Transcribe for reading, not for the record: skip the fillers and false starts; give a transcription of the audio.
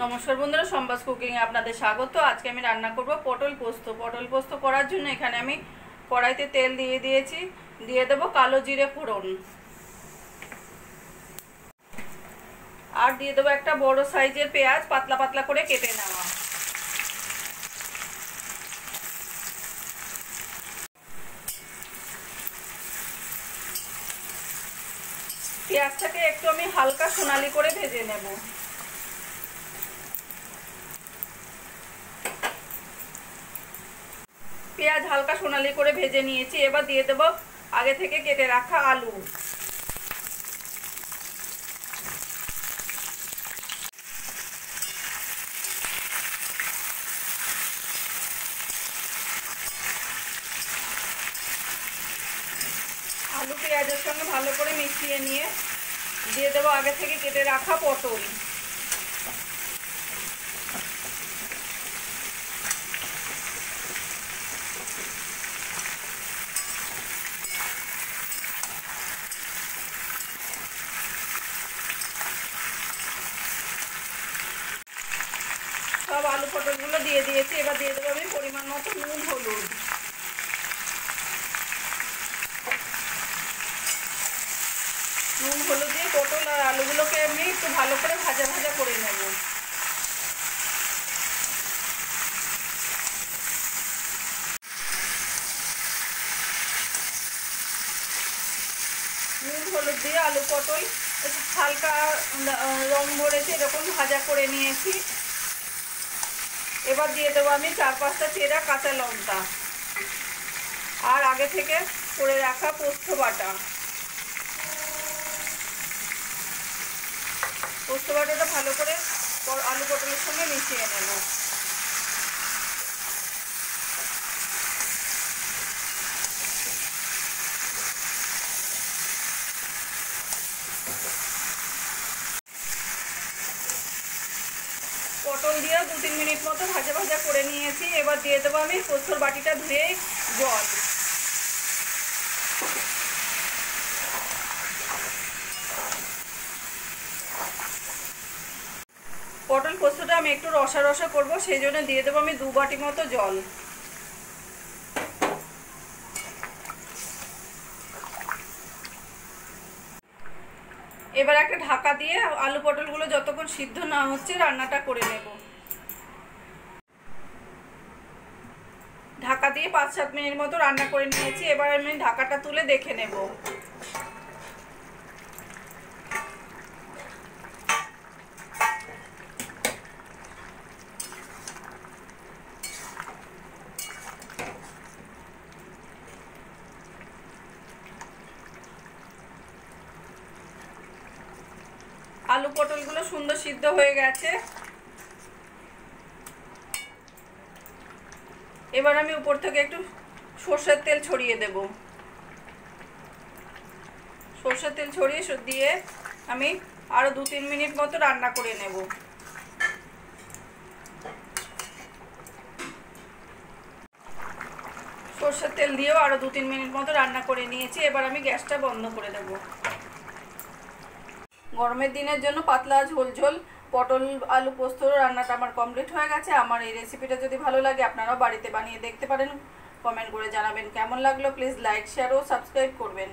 নমস্কার বন্ধুরা, সম্বাস কুকিংয়ে আপনাদের স্বাগত। আজকে আমি রান্না করব পটল পোস্ত। পটল পোস্ত করার জন্য এখানে আমি কড়াইতে তেল দিয়ে দিয়েছি। দিয়ে দেব কালো জিরে ফোড়ন, আর দিয়ে দেবো একটা বড় সাইজের পেঁয়াজ পাতলা পাতলা করে কেটে নেওয়া। পেঁয়াজটাকে একটু আমি হালকা সোনালি করে ভেজে নেব। পেঁয়াজ হালকা সোনালি করে ভেজে নিয়েছি। এবার দিয়ে দেব আগে থেকে কেটে রাখা আলু। আলু পেঁয়াজের সঙ্গে ভালো করে মিশিয়ে নিয়ে দিয়ে দেবো আগে থেকে কেটে রাখা পটল। সব আলু পটলগুলো দিয়ে দিয়েছি। এবার দিয়ে দেবো আমি পরিমাণ মতো নুন হলুদ। নুন হলুদ দিয়ে পটল আর আলুগুলোকে আমি একটু ভালো করে ভাজা ভাজা করে নেব। নুন হলুদ দিয়ে আলু পটল হালকা রং ধরেছে এরকম ভাজা করে নিয়েছি। এবার দিয়ে দেবো আমি 4-5টা চেরা কাঁচা লঙ্কা আর আগে থেকে করে রাখা পোস্ত বাটা। পোস্ত বাটাটা ভালো করে আলু পটলের সঙ্গে মিশিয়ে নেব। পটল দিয়ে 2-3 মিনিট মতো ভাজা ভাজা করে নিয়েছি। এবার দিয়ে দেবো আমি পোস্তর বাটিটা ধুয়ে জল। পটল পোস্তটা আমি একটু রসা রসা করবো, সেই জন্য দিয়ে দেবো আমি 2 বাটি মতো জল। এবার একটা ঢাকা দিয়ে আলু পটলগুলো যতক্ষণ সিদ্ধ না হচ্ছে রান্নাটা করে নেব। ঢাকা দিয়ে 5-7 মিনিট মতো রান্না করে নিয়েছি। এবার আমি ঢাকাটা তুলে দেখে নেব। আলু পটলগুলো সুন্দর সিদ্ধ হয়ে গেছে। এবার আমি উপর থেকে একটু সরষের তেল ছড়িয়ে দেব। সরষের তেল ছড়িয়ে দিয়ে আমি আরো 2-3 মিনিট মতো রান্না করে নেব। সরষের তেল দিয়েও আরো 2-3 মিনিট মতো রান্না করে নিয়েছি। এবার আমি গ্যাসটা বন্ধ করে দেব। গরমের দিনের জন্য পাতলা ঝোল ঝোল পটল আলু পোস্ত রান্নাটা আমার কমপ্লিট হয়ে গেছে। আমার এই রেসিপিটা যদি ভালো লাগে আপনারাও বাড়িতে বানিয়ে দেখতে পারেন। কমেন্ট করে জানাবেন কেমন লাগলো। প্লিজ লাইক, শেয়ার ও সাবস্ক্রাইব করবেন।